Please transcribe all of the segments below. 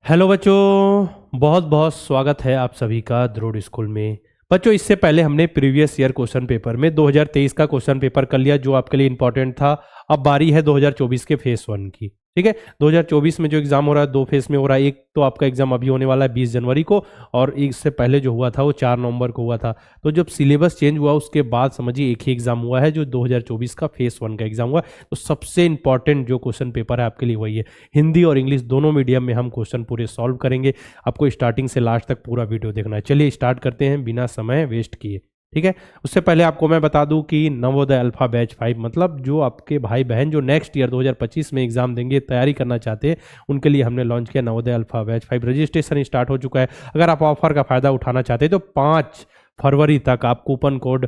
Hello बच्चों, बहुत बहुत स्वागत है आप सभी का द्रोड़ स्कूल में। बच्चों, इससे पहले हमने प्रीवियस ईयर क्वेश्चन पेपर में 2023 का क्वेश्चन पेपर कर लिया जो आपके लिए इंपॉर्टेंट था। अब बारी है 2024 के फेस वन की। ठीक है, 2024 में जो एग्जाम हो रहा है दो फेस में हो रहा है। एक तो आपका एग्जाम अभी होने वाला है 20 जनवरी को, और इससे पहले जो हुआ था वो 4 नवंबर को हुआ था। तो जब सिलेबस चेंज हुआ उसके बाद समझिए एक ही एग्जाम हुआ है जो 2024 का फेस वन का एग्जाम हुआ। तो सबसे इंपॉर्टेंट जो क्वेश्चन पेपर है आपके लिए वही है। हिंदी और इंग्लिश दोनों मीडियम में हम क्वेश्चन पूरे सॉल्व करेंगे। आपको स्टार्टिंग से लास्ट तक पूरा वीडियो देखना है। चलिए स्टार्ट करते हैं बिना समय वेस्ट किए। ठीक है, उससे पहले आपको मैं बता दूं कि नवोदय अल्फा बैच 5 मतलब जो आपके भाई बहन जो नेक्स्ट ईयर 2025 में एग्जाम देंगे, तैयारी करना चाहते हैं, उनके लिए हमने लॉन्च किया Navodaya alpha batch 5। Registration start हो चुका है। अगर आप ऑफर का फायदा उठाना चाहते हैं तो 5 फरवरी तक आप कूपन कोड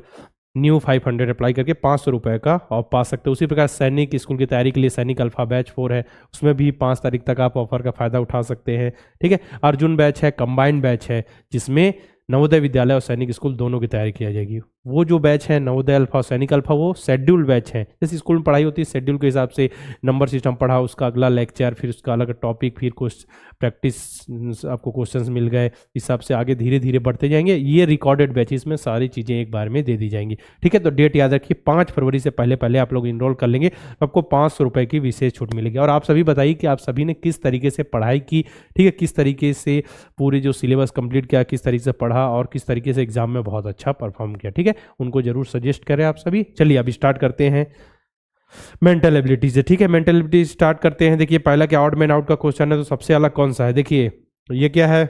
न्यू 500 अप्लाई करके 500 रुपये का ऑफ पा सकते हो। उसी प्रकार सैनिक स्कूल की तैयारी के लिए सैनिक अल्फा बैच 4 है, उसमें भी 5 तारीख तक आप ऑफर का फायदा उठा सकते हैं। ठीक है, अर्जुन बैच है, कंबाइंड बैच है, जिसमें नवोदय विद्यालय और सैनिक स्कूल दोनों की तैयारी की जाएगी। वो जो बैच है नवोदय अल्फा और सैनिक अल्फा वो शेड्यूल बैच है। जैसे स्कूल में पढ़ाई होती है शेड्यूल के हिसाब से, नंबर सिस्टम पढ़ा, उसका अगला लेक्चर, फिर उसका अलग टॉपिक, फिर कुछ प्रैक्टिस, आपको क्वेश्चंस मिल गए, इस हिसाब से आगे धीरे धीरे बढ़ते जाएंगे। ये रिकॉर्डेड बैचेस में सारी चीज़ें एक बार में दे दी जाएंगी। ठीक है, तो डेट याद रखिए 5 फरवरी से पहले पहले आप लोग इनरोल कर लेंगे तो आपको 500 रुपये की विशेष छूट मिलेगी। और आप सभी बताइए कि आप सभी ने किस तरीके से पढ़ाई की। ठीक है, किस तरीके से पूरे जो सिलेबस कंप्लीट किया, किस तरीके से पढ़ा और किस तरीके से एग्जाम में बहुत अच्छा परफॉर्म किया। ठीक है, उनको जरूर सजेस्ट करें आप सभी। चलिए अभी स्टार्ट करते हैं मेंटल एबिलिटी से। ठीक है, मेंटल एबिलिटी स्टार्ट करते हैं। देखिए पहला क्या ऑड मैन आउट का क्वेश्चन है, तो सबसे अलग कौन सा है? देखिए ये क्या है,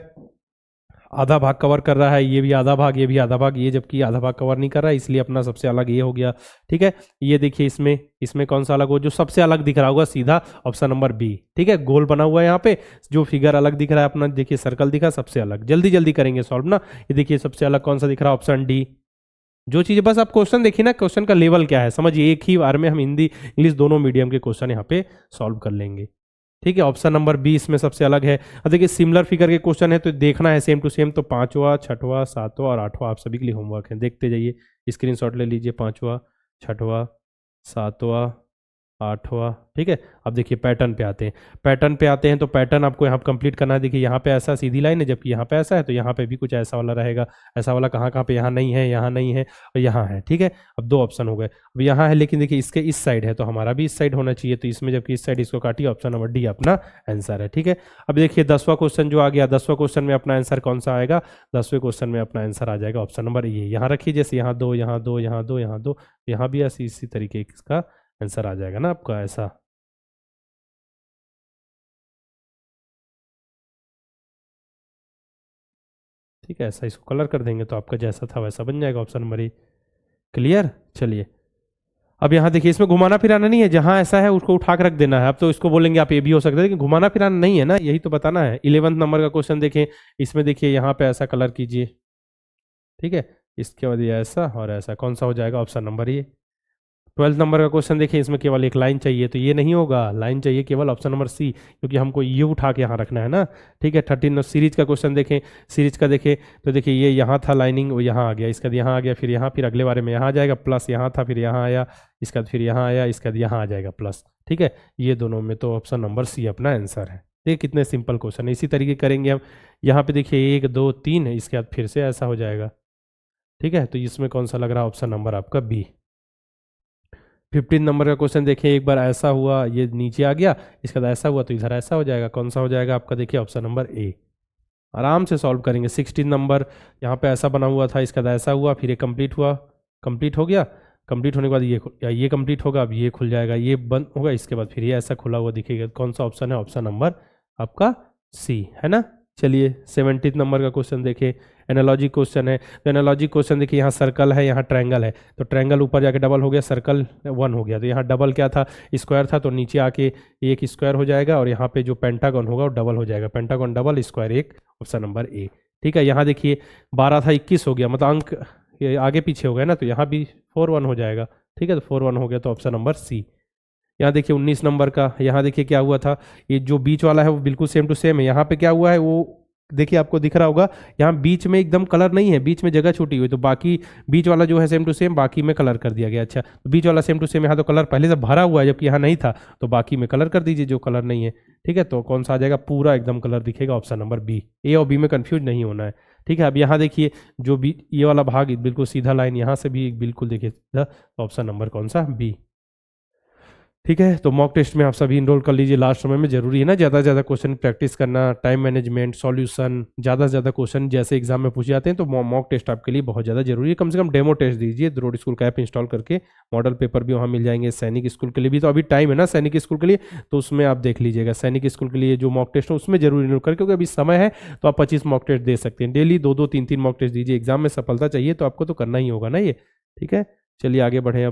आधा भाग कवर कर रहा है, ये भी आधा भाग, ये भी आधा भाग, ये जबकि आधा भाग कवर नहीं कर रहा है, इसलिए अपना सबसे अलग ये हो गया। ठीक है, ये देखिए इसमें इसमें कौन सा अलग हो, जो सबसे अलग दिख रहा होगा सीधा ऑप्शन नंबर बी। ठीक है, गोल बना हुआ है यहाँ पे, जो फिगर अलग दिख रहा है अपना, देखिए सर्कल दिखा सबसे अलग। जल्दी जल्दी करेंगे सॉल्व ना। ये देखिए सबसे अलग कौन सा दिख रहा है, ऑप्शन डी। जो चीज़ बस आप क्वेश्चन देखिए ना, क्वेश्चन का लेवल क्या है समझिए, एक ही बार में हम हिंदी इंग्लिश दोनों मीडियम के क्वेश्चन यहाँ पे सॉल्व कर लेंगे। ठीक है, ऑप्शन नंबर बी इसमें सबसे अलग है। अब देखिए सिमिलर फिगर के क्वेश्चन है तो देखना है सेम टू सेम, तो 5वां 6वां 7वां और 8वां आप सभी के लिए होमवर्क है। देखते जाइए, स्क्रीनशॉट ले लीजिए। 5वां 6वां 7वां 8वां। ठीक है, अब देखिए पैटर्न पे आते हैं। पैटर्न पे आते हैं तो पैटर्न आपको यहाँ कंप्लीट करना है। देखिए यहाँ पे ऐसा सीधी लाइन है, जबकि यहाँ पे ऐसा है, तो यहाँ पे भी कुछ ऐसा वाला रहेगा। ऐसा वाला कहाँ कहाँ पे, यहाँ नहीं है, यहाँ नहीं है और यहाँ है। ठीक है, अब 2 ऑप्शन हो गए। अब यहाँ है लेकिन देखिए इसके इस साइड है, तो हमारा भी इस साइड होना चाहिए, तो इसमें जबकि इस साइड इसको काटिए, ऑप्शन नंबर डी अपना आंसर है। ठीक है, अब देखिए 10वां क्वेश्चन जो आ गया, 10वां क्वेश्चन में अपना आंसर कौन सा आएगा? 10वें क्वेश्चन में अपना आंसर आ जाएगा ऑप्शन नंबर ए। यहाँ रखिए, जैसे यहाँ 2, यहाँ 2, यहाँ 2, यहाँ 2, यहाँ भी ऐसी इसी तरीके इसका आंसर आ जाएगा ना आपका ऐसा। ठीक है, ऐसा इसको कलर कर देंगे तो आपका जैसा था वैसा बन जाएगा ऑप्शन नंबर ए। क्लियर? चलिए अब यहाँ देखिए, इसमें घुमाना फिराना नहीं है, जहाँ ऐसा है उसको उठा कर रख देना है। अब तो इसको बोलेंगे आप ये भी हो सकता है, लेकिन घुमाना फिराना नहीं है ना, यही तो बताना है। 11वें नंबर का क्वेश्चन देखें, इसमें देखिए यहाँ पे ऐसा कलर कीजिए। ठीक है, इसके बाद ये ऐसा और ऐसा, कौन सा हो जाएगा? ऑप्शन नंबर ये। 12 नंबर का क्वेश्चन देखिए, इसमें केवल एक लाइन चाहिए, तो ये नहीं होगा, लाइन चाहिए केवल ऑप्शन नंबर सी, क्योंकि हमको ये उठा के यहाँ रखना है ना। ठीक है, 13 सीरीज का क्वेश्चन देखें, सीरीज का देखें तो देखिए ये यहाँ था लाइनिंग, वो यहाँ आ गया, इसका यहाँ आ गया, फिर यहाँ, फिर अगले बारे में यहाँ आ जाएगा प्लस, यहाँ था फिर यहाँ आया, इसका बाद फिर यहाँ आया, इसका बाद यहाँ आ जाएगा प्लस। ठीक है, ये दोनों में तो ऑप्शन नंबर सी अपना आंसर है। देखिए कितने सिंपल क्वेश्चन है। इसी तरीके करेंगे हम, यहाँ पे देखिए 1 2 3 है, इसके बाद फिर से ऐसा हो जाएगा। ठीक है, तो इसमें कौन सा लग रहा है? ऑप्शन नंबर आपका बी। 15 नंबर का क्वेश्चन देखिए, एक बार ऐसा हुआ ये नीचे आ गया, इसके बाद ऐसा हुआ तो इधर ऐसा हो जाएगा, कौन सा हो जाएगा आपका? देखिए ऑप्शन नंबर ए। आराम से सॉल्व करेंगे। 16 नंबर यहाँ पे ऐसा बना हुआ था, इसका बाद ऐसा हुआ, फिर ये कंप्लीट हुआ, कंप्लीट हो गया, कंप्लीट होने के बाद ये कंप्लीट होगा, अब ये खुल जाएगा, ये बंद होगा, इसके बाद फिर ये ऐसा खुला हुआ दिखेगा। कौन सा ऑप्शन है? ऑप्शन नंबर आपका सी है ना। चलिए 17 नंबर का क्वेश्चन देखिए, एनालॉजी क्वेश्चन है। तो एनालॉजी क्वेश्चन देखिए, यहाँ सर्कल है, यहाँ ट्रायंगल है, तो ट्रायंगल ऊपर जाके डबल हो गया, सर्कल 1 हो गया, तो यहाँ डबल क्या था? स्क्वायर था, तो नीचे आके एक स्क्वायर हो जाएगा, और यहाँ पे जो पेंटागन होगा वो डबल हो जाएगा, pentagon double square 1, option number A. ठीक है, यहाँ देखिए 12 था 21 हो गया, मतलब अंक ये आगे पीछे हो गए ना, तो यहाँ भी 4 1 हो जाएगा। ठीक है, तो 4 1 हो गया, तो ऑप्शन नंबर सी। यहाँ देखिए 19 नंबर का, यहाँ देखिए क्या हुआ था, ये जो बीच वाला है वो बिल्कुल सेम टू सेम है, यहाँ पे क्या हुआ है, वो देखिए आपको दिख रहा होगा यहाँ बीच में एकदम कलर नहीं है, बीच में जगह छूटी हुई, तो बाकी बीच वाला जो है सेम टू सेम बाकी में कलर कर दिया गया। अच्छा, तो बीच वाला सेम टू सेम, यहाँ तो कलर पहले से भरा हुआ है जबकि यहाँ नहीं था, तो बाकी में कलर कर दीजिए जो कलर नहीं है। ठीक है, तो कौन सा आ जाएगा, पूरा एकदम कलर दिखेगा, ऑप्शन नंबर बी। ए और बी में कंफ्यूज नहीं होना है। ठीक है, अब यहाँ देखिए जो बी ये वाला भाग बिल्कुल सीधा लाइन यहाँ से भी बिल्कुल देखिए सीधा, ऑप्शन नंबर कौन सा, बी। ठीक है, तो मॉक टेस्ट में आप सभी इनरोल कर लीजिए, लास्ट समय में जरूरी है ना ज़्यादा से ज़्यादा क्वेश्चन प्रैक्टिस करना, टाइम मैनेजमेंट, सॉल्यूशन, ज़्यादा से ज़्यादा क्वेश्चन जैसे एग्जाम में पूछे जाते हैं, तो मॉक टेस्ट आपके लिए बहुत ज़्यादा जरूरी है। कम से कम डेमो टेस्ट दीजिए, द्रोड़ स्कूल का ऐप इंस्टॉल करके, मॉडल पेपर भी वहाँ मिल जाएंगे। सैनिक स्कूल के लिए भी तो अभी टाइम है ना, सैनिक स्कूल के लिए, तो उसमें आप देख लीजिएगा सैनिक स्कूल के लिए जो मॉक टेस्ट है उसमें जरूर इनरोल कर, क्योंकि अभी समय है तो आप 25 मॉक टेस्ट दे सकते हैं। डेली 2-2, 3-3 मॉक टेस्ट दीजिए, एग्जाम में सफलता चाहिए तो आपको तो करना ही होगा ना ये। ठीक है, चलिए आगे बढ़े।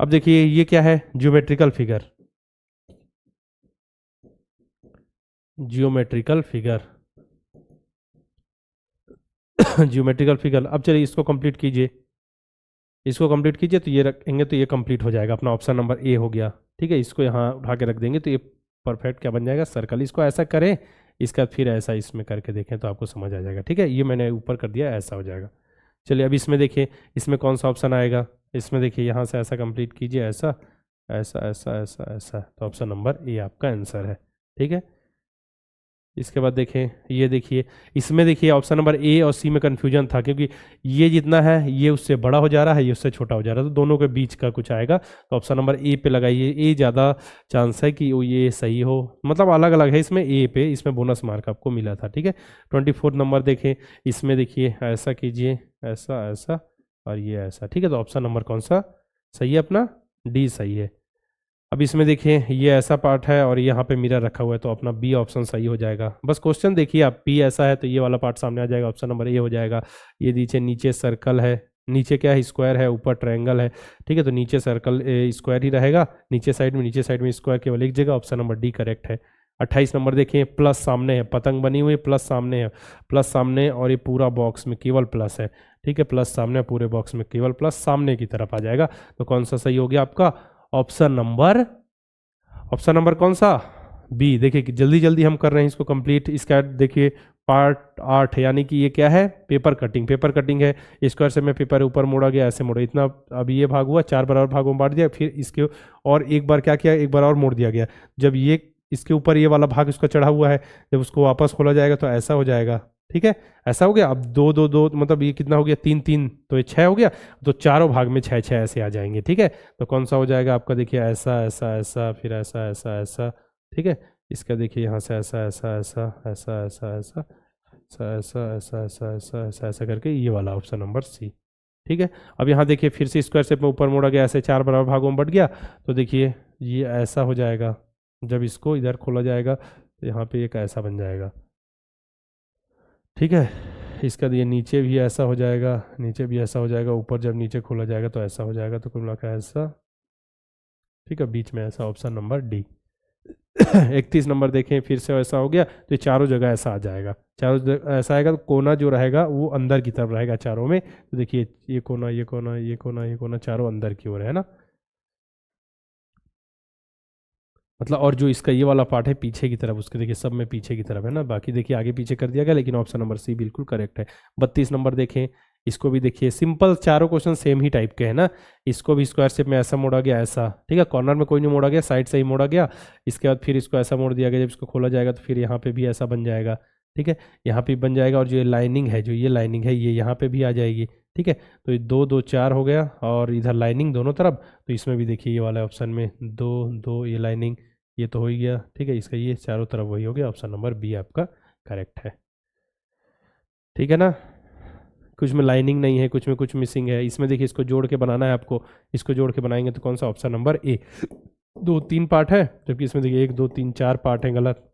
अब देखिए ये क्या है, geometrical figure, geometrical figure geometrical figure. अब चलिए इसको कंप्लीट कीजिए, इसको कंप्लीट कीजिए, तो ये रखेंगे तो ये कंप्लीट हो जाएगा, अपना ऑप्शन नंबर ए हो गया। ठीक है, इसको यहाँ उठा के रख देंगे तो ये परफेक्ट क्या बन जाएगा, सर्कल। इसको ऐसा करें, इसका फिर ऐसा इसमें करके देखें तो आपको समझ आ जाएगा। ठीक है, ये मैंने ऊपर कर दिया, ऐसा हो जाएगा। चलिए अब इसमें देखिए, इसमें कौन सा ऑप्शन आएगा, इसमें देखिए यहाँ से ऐसा कंप्लीट कीजिए, ऐसा ऐसा ऐसा ऐसा ऐसा, तो ऑप्शन नंबर ए आपका आंसर है। ठीक है, इसके बाद देखें, ये देखिए इसमें देखिए ऑप्शन नंबर ए और सी में कन्फ्यूजन था, क्योंकि ये जितना है ये उससे बड़ा हो जा रहा है, ये उससे छोटा हो जा रहा है, तो दोनों के बीच का कुछ आएगा, तो ऑप्शन नंबर ए पे लगाइए। ए ज़्यादा चांस है कि वो ये सही हो, मतलब अलग अलग है इसमें, ए पे इसमें बोनस मार्क आपको मिला था। ठीक है, 24 नंबर देखें, इसमें देखिए ऐसा कीजिए, ऐसा ऐसा और ये ऐसा। ठीक है, तो ऑप्शन नंबर कौन सा सही है, अपना डी सही है। अब इसमें देखिए ये ऐसा पार्ट है और यहाँ पे मिरर रखा हुआ है, तो अपना बी ऑप्शन सही हो जाएगा। बस क्वेश्चन देखिए आप, बी ऐसा है तो ये वाला पार्ट सामने आ जाएगा, ऑप्शन नंबर ए हो जाएगा। ये नीचे नीचे सर्कल है, नीचे क्या है, स्क्वायर है, ऊपर ट्रायंगल है। ठीक है, तो नीचे सर्कल स्क्वायर ही रहेगा, नीचे साइड में स्क्वायर केवल एक जगह, ऑप्शन नंबर डी करेक्ट है। 28 नंबर देखिए, प्लस सामने है, पतंग बनी हुई है, प्लस सामने है, प्लस सामने, और ये पूरा बॉक्स में केवल प्लस है। ठीक है, प्लस सामने, पूरे बॉक्स में केवल प्लस सामने की तरफ आ जाएगा, तो कौन सा सही हो गया आपका, ऑप्शन नंबर कौन सा, बी। देखिए कि जल्दी जल्दी हम कर रहे हैं इसको कंप्लीट। इसका देखिए पार्ट 8 यानी कि ये क्या है, पेपर कटिंग। पेपर कटिंग है, स्क्वायर से में पेपर ऊपर मोड़ा गया, ऐसे मोड़ा, इतना अभी ये भाग हुआ, 4 बराबर भागों में बांट दिया, फिर इसके और एक बार क्या किया, एक बार और मोड़ दिया गया। जब ये इसके ऊपर ये वाला भाग इसका चढ़ा हुआ है, जब उसको वापस खोला जाएगा तो ऐसा हो जाएगा। ठीक है, ऐसा हो गया। अब 2 2 2 मतलब ये कितना हो गया, 3 3, तो ये 6 हो गया, तो चारों भाग में 6 6 ऐसे आ जाएंगे। ठीक है, तो कौन सा हो जाएगा आपका, देखिए ऐसा ऐसा ऐसा, फिर ऐसा ऐसा ऐसा। ठीक है, इसका देखिए यहाँ से ऐसा ऐसा ऐसा ऐसा ऐसा ऐसा ऐसा ऐसा ऐसा ऐसा ऐसा ऐसा करके, ये वाला ऑप्शन नंबर सी। ठीक है, अब यहाँ देखिए फिर से स्क्वायर शेप में ऊपर मोड़ा गया, ऐसे 4 बराबर भागों में बट गया, तो देखिए ये ऐसा हो जाएगा। जब इसको इधर खोला जाएगा तो यहाँ पे एक ऐसा बन जाएगा। ठीक है, इसका ये नीचे भी ऐसा हो जाएगा, नीचे भी ऐसा हो जाएगा, ऊपर जब नीचे खोला जाएगा तो ऐसा हो जाएगा, तो कुल मिलाकर ऐसा। ठीक है, बीच में ऐसा, ऑप्शन नंबर डी। 31 नंबर देखें, फिर से ऐसा हो गया, तो ये चारों जगह ऐसा आ जाएगा, चारों जगह ऐसा आएगा, तो कोना जो रहेगा वो अंदर की तरफ रहेगा चारों में। तो देखिए ये कोना, ये कोना, ये कोना, ये कोना, चारों अंदर की ओर है ना, मतलब। और जो इसका ये वाला पार्ट है पीछे की तरफ, उसके देखिए सब में पीछे की तरफ है ना, बाकी देखिए आगे पीछे कर दिया गया, लेकिन ऑप्शन नंबर सी बिल्कुल करेक्ट है। 32 नंबर देखें, इसको भी देखिए, सिंपल चारों क्वेश्चन सेम ही टाइप के हैं ना। इसको भी स्क्वायर शेप में ऐसा मोड़ा गया, ऐसा। ठीक है, कॉर्नर में कोई नहीं मोड़ा गया, साइड से ही मोड़ा गया। इसके बाद फिर इसको ऐसा मोड़ दिया गया, जब इसको खोला जाएगा तो फिर यहाँ पे भी ऐसा बन जाएगा। ठीक है, यहाँ पे बन जाएगा, और जो ये लाइनिंग है, जो ये लाइनिंग है, ये यहाँ पे भी आ जाएगी। ठीक है, तो ये 2 2 4 हो गया, और इधर लाइनिंग दोनों तरफ, तो इसमें भी देखिए ये वाला ऑप्शन में 2 2, ये लाइनिंग, ये तो हो ही गया। ठीक है, इसका ये चारों तरफ वही हो गया, ऑप्शन नंबर बी आपका करेक्ट है। ठीक है ना, कुछ में लाइनिंग नहीं है, कुछ में कुछ मिसिंग है। इसमें देखिए इसको जोड़ के बनाना है आपको, इसको जोड़ के बनाएंगे तो कौन सा, ऑप्शन नंबर ए। 2 3 पार्ट है, जबकि इसमें देखिए 1 2 3 4 पार्ट है, गलत।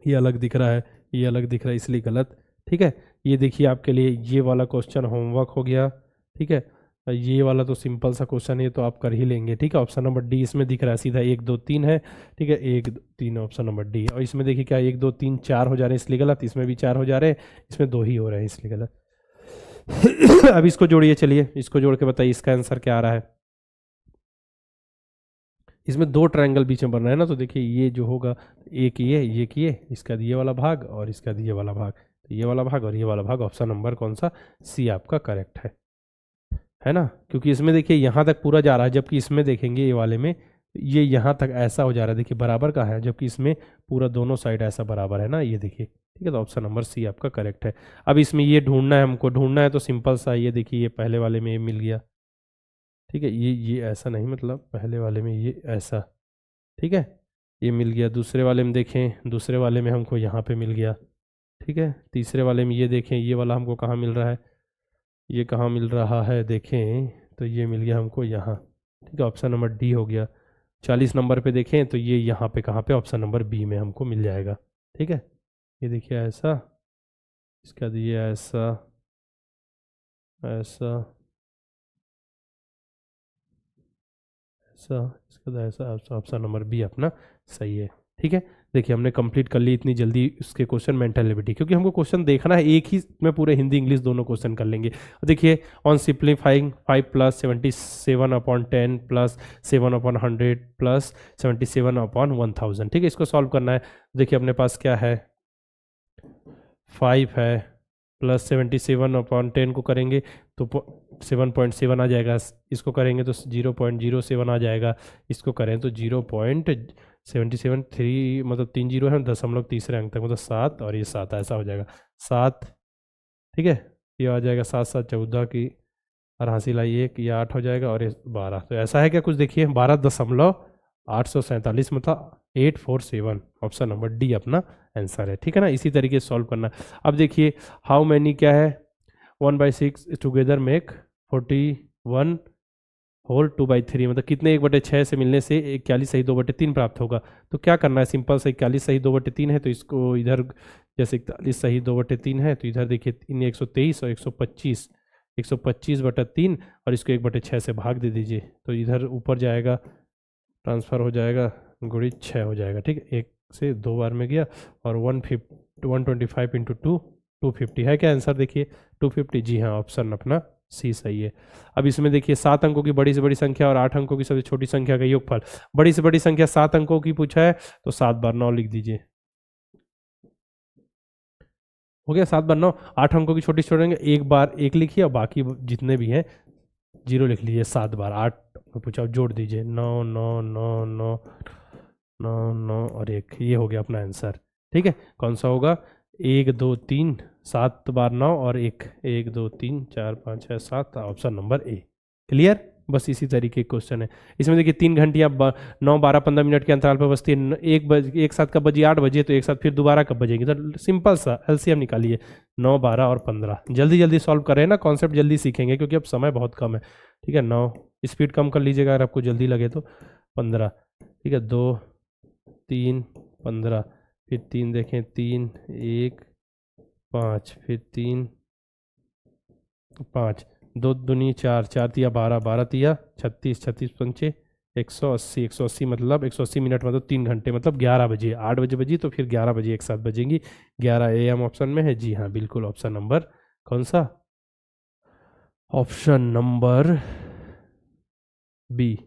ये अलग दिख रहा है, ये अलग दिख रहा है, इसलिए गलत। ठीक है, ये देखिए आपके लिए ये वाला क्वेश्चन होमवर्क हो गया। ठीक है, ये वाला तो सिंपल सा क्वेश्चन है, तो आप कर ही लेंगे। ठीक है, ऑप्शन नंबर डी इसमें दिख रहा है सीधा, 1 2 3 है। ठीक है, 1 2 3, ऑप्शन नंबर डी। और इसमें देखिए क्या, 1 2 3 4 हो जा रहे हैं, इसलिए गलत। इसमें भी 4 हो जा रहे हैं, इसमें 2 ही हो रहे हैं, इसलिए गलत। अब इसको जोड़िए, चलिए इसको जोड़ के बताइए इसका आंसर क्या आ रहा है। इसमें दो ट्रायंगल बीच में बन रहा है ना, तो देखिए ये जो होगा एक ये इसका ये वाला भाग और इसका ये वाला भाग, तो ये वाला भाग और ये वाला भाग, ऑप्शन नंबर कौन सा, सी आपका करेक्ट है ना। क्योंकि इसमें देखिए यहाँ तक पूरा जा रहा है, जबकि इसमें देखेंगे ये वाले में ये यहाँ तक ऐसा हो जा रहा है, देखिए बराबर का है, जबकि इसमें पूरा दोनों साइड ऐसा बराबर है ना, ये देखिए, ठीक है। तो ऑप्शन नंबर सी आपका करेक्ट है। अब इसमें ये ढूंढना है, हमको ढूंढना है, तो सिंपल सा ये देखिए, ये पहले वाले में ये मिल गया, ठीक है, ये ऐसा नहीं, मतलब पहले वाले में ये ऐसा, ठीक है, ये मिल गया। दूसरे वाले में देखें, दूसरे वाले में हमको यहाँ पे मिल गया, ठीक है। तीसरे वाले में ये देखें, ये वाला हमको कहाँ मिल रहा है, ये कहाँ मिल रहा है देखें, तो ये मिल गया हमको यहाँ, ठीक है, ऑप्शन नंबर डी हो गया। 40 नंबर पे देखें तो ये यहाँ पे कहाँ पे, ऑप्शन नंबर बी में हमको मिल जाएगा, ठीक है। ये देखिए ऐसा, इसका ये ऐसा ऐसा ऐसा, इसका ऐसा, ऑप्शन नंबर बी अपना सही है, ठीक है। देखिए हमने कंप्लीट कर ली इतनी जल्दी उसके क्वेश्चन मेंटल एबिलिटी, क्योंकि हमको क्वेश्चन देखना है एक ही में, पूरे हिंदी इंग्लिश दोनों क्वेश्चन कर लेंगे। देखिए on simplifying 5 plus 77/10 plus 7/100 plus 77/1000, ठीक है, इसको सॉल्व करना है। देखिए अपने पास क्या है, 5 है प्लस 77/10 को करेंगे तो 7.7 आ जाएगा, इसको करेंगे तो 0.07 आ जाएगा, इसको करें तो 0.773, मतलब 3 जीरो है, दशमलव तीसरे अंक तक, मतलब 7 और ये 7 ऐसा हो जाएगा 7, ठीक है। ये आ जाएगा 7 7 14 की, और हासिल आई 1, ये 8 हो जाएगा, और ये 12, तो ऐसा है क्या कुछ, देखिए 12.847, मतलब 847, ऑप्शन नंबर डी अपना आंसर है, ठीक है ना। इसी तरीके से सॉल्व करना। अब देखिए हाउ मैनी क्या है, 1/6 टुगेदर मेक 41 होल 2/3, मतलब कितने 1/6 से मिलने से 41 सही 2/3 प्राप्त होगा। तो क्या करना है, सिंपल से 41 सही 2/3 है, तो इसको इधर जैसे 41 सही 2/3 है, तो इधर देखिए 123 और 125, 125/3, और इसको 1/6 से भाग दे दीजिए, तो इधर ऊपर जाएगा, ट्रांसफ़र हो जाएगा, गुणित 6 हो जाएगा, ठीक है। 1 से 2 बार में गया, और 125 इंटू 2 250 है क्या आंसर, देखिए 250, जी हाँ, ऑप्शन अपना सी सही है। अब इसमें देखिए 7 अंकों की बड़ी से बड़ी संख्या और 8 अंकों की सबसे छोटी संख्या का योगफल, बड़ी से बड़ी संख्या 7 अंकों की पूछा है, तो 7 बार 9 लिख दीजिए, हो गया 7 बार 9। 8 अंकों की छोटी छोड़ेंगे, एक बार 1 लिखिए, और बाकी जितने भी हैं 0 लिख लीजिए 7 बार। 8 पूछा, जोड़ दीजिए, 9 9 9 9 9 9 और 1, ये हो गया अपना आंसर, ठीक है। कौन सा होगा, 1 2 3, 7 बार 9 और 1, 1 2 3 4 5 6 7, ऑप्शन नंबर ए। क्लियर, बस इसी तरीके के क्वेश्चन है। इसमें देखिए 3 घंटियाँ 9 12 15 मिनट के अंतराल पर बजती है, एक साथ कब बजी, 8 बजे, तो एक साथ फिर दोबारा कब बजेगी, तो सिंपल सा एलसीएम निकालिए, 9 12 और 15, जल्दी जल्दी सॉल्व करें ना, कॉन्सेप्ट जल्दी सीखेंगे, क्योंकि अब समय बहुत कम है, ठीक है। 9, स्पीड कम कर लीजिएगा अगर आपको जल्दी लगे तो, 15, ठीक है, 2 3 15, फिर 3 देखें, 3 1 5, फिर 3 5, 2 दूनी 4, 4 तिया 12, 12 तिया 36, 36 पंचे 180, 180 मतलब 180 मिनट, मतलब 3 घंटे, मतलब 11 बजे, 8 बजे बजी तो फिर 11 बजे एक साथ बजेंगी, 11 AM ऑप्शन में है, जी हाँ बिल्कुल, ऑप्शन नंबर कौन सा, ऑप्शन नंबर बी।